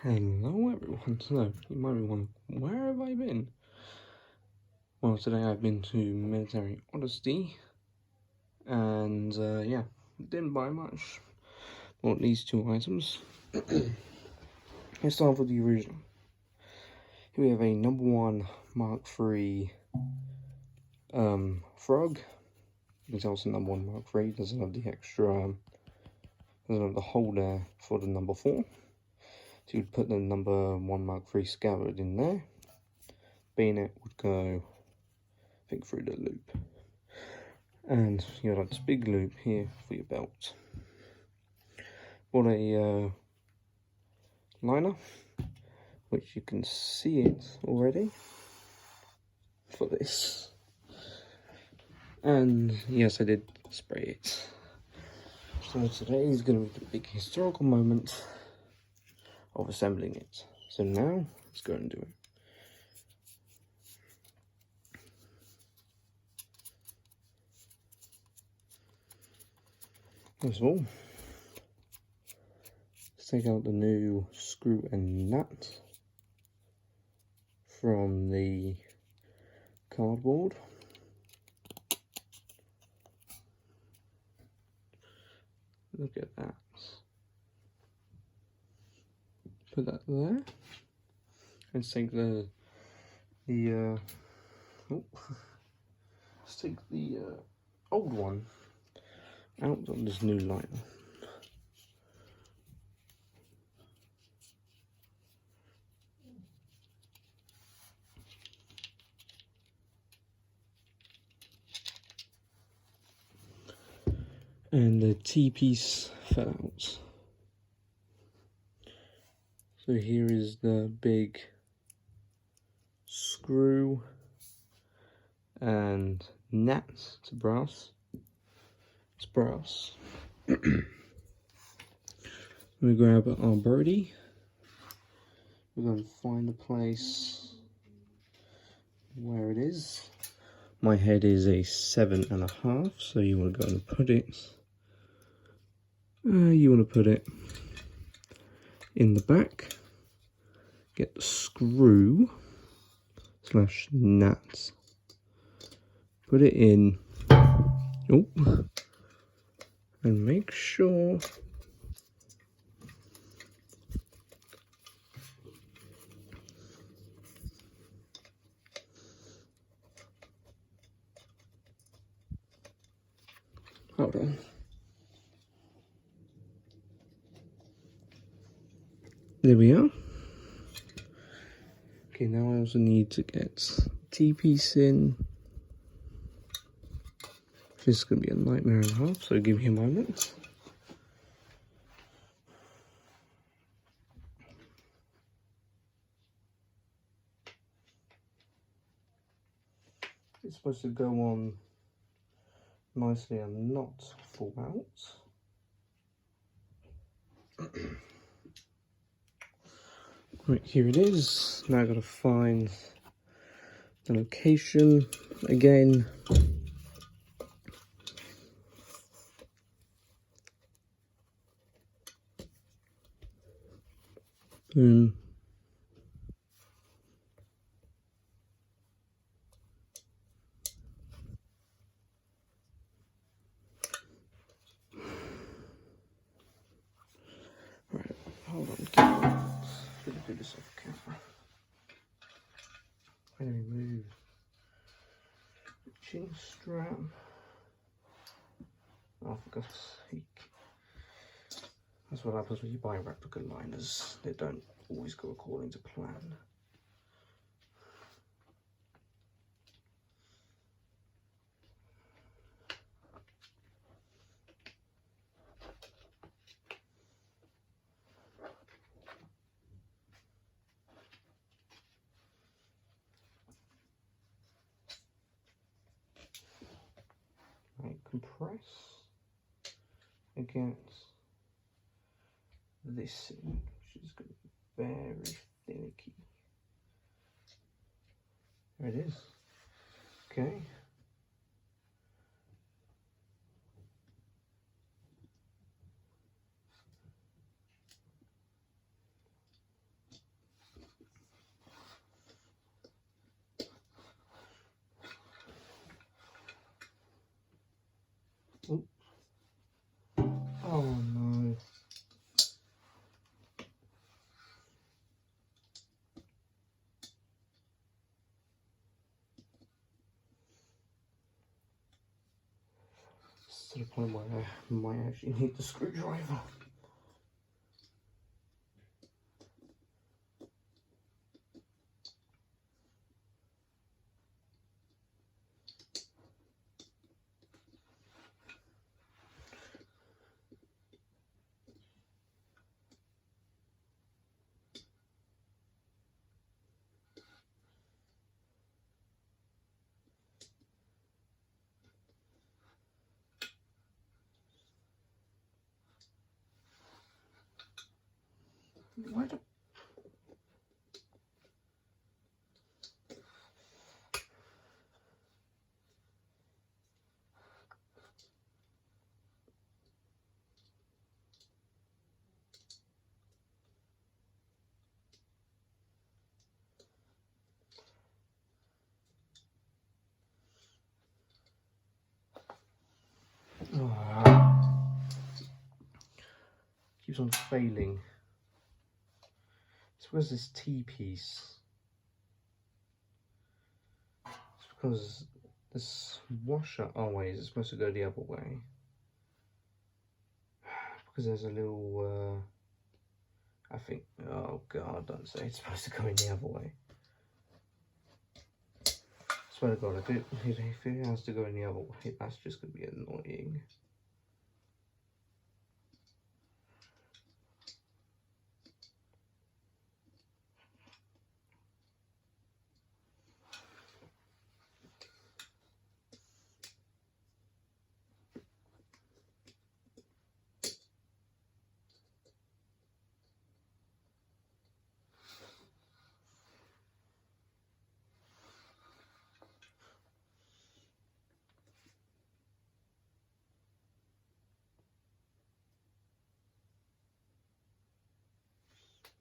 Hello everyone, so you might be wondering, where have I been? Well, today I've been to Military Odyssey, and yeah, didn't buy much. Bought these two items. Let's start with the original. Here we have a number 1 Mark III frog. It's also number 1 Mark III, doesn't have the extra, doesn't have the holder for the number 4. So you'd put the number 1 Mark III scabbard in there. Bayonet would go, I think, through the loop. And you got this big loop here for your belt. Bought a liner, which you can see it already for this. And yes, I did spray it. So today is going to be the big historical moment of assembling it. So now, let's go and do it. First of all, let's take out the new screw and nut from the cardboard. Look at that. Put that there. Let's take let's take the old one out on this new liner. And the T-piece fell out. So here is the big screw and nut to brass. It's brass. We grab our Brodie. We're going to find a place where it is. My head is a 7.5, so you want to go and put it. You want to put it in the back. Get the screw / nut. Put it in. Oh, and make sure hold on. There we are. Okay, now I also need to get T-piece in. This is going to be a nightmare and a half, so give me a moment. It's supposed to go on nicely and not fall out. Right, here it is. Now I've got to find the location again. Boom. Right, hold on. Should I do this off camera? I'm going to remove the chin strap. Oh, for God's sake. That's what happens when you buy replica liners. They don't always go according to plan. Right, compress against this seam, which is going to be very finicky. There it is. Okay. point where I might actually need the screwdriver. Why do... keeps on failing. It's because this T-piece. It's because this washer always is supposed to go the other way. Because there's a little, I think, oh God, don't say it's supposed to go in the other way. I swear to God, if it has to go in the other way, that's just going to be annoying.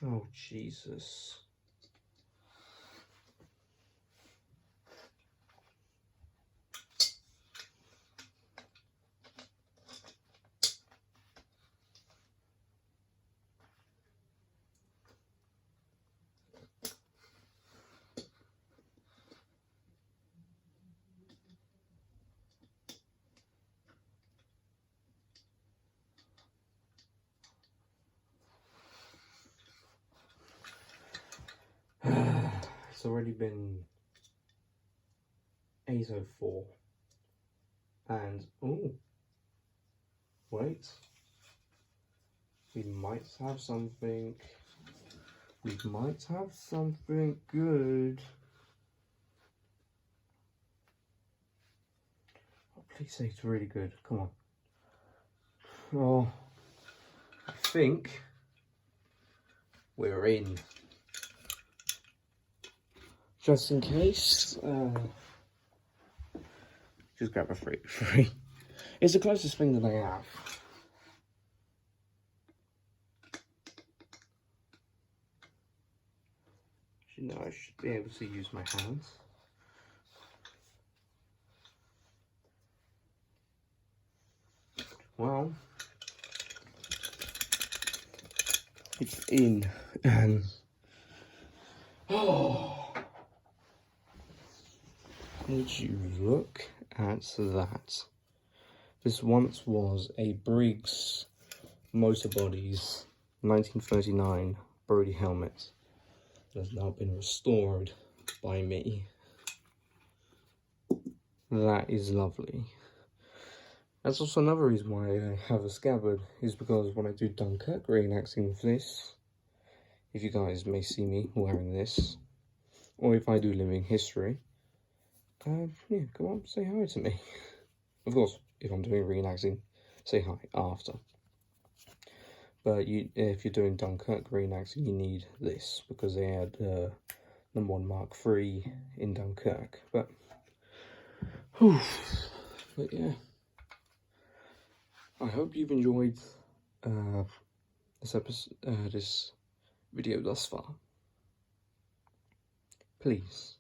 Oh, Jesus. It's already been 8:04 and oh wait, we might have something good. Oh, please say it's really good, come on. Oh, I think we're in. Just in case, just grab a free. It's the closest thing that I have. You know, I should be able to use my hands. Well, it's in, and oh. Would you look at that? This once was a Briggs Motorbodies 1939 Brodie helmet that has now been restored by me. That is lovely. That's also another reason why I have a scabbard, is because when I do Dunkirk reenacting with this, if you guys may see me wearing this, or if I do Living History, yeah, come on, say hi to me. Of course, if I'm doing reenacting, say hi after. But if you're doing Dunkirk reenacting, you need this, because they had number 1 Mark III in Dunkirk. But yeah, I hope you've enjoyed this video thus far. Please,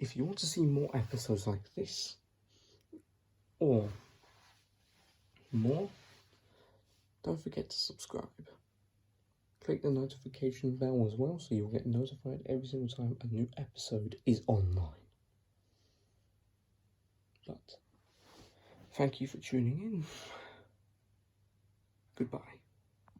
if you want to see more episodes like this, or more, don't forget to subscribe. Click the notification bell as well, so you'll get notified every single time a new episode is online. But Thank you for tuning in. Goodbye.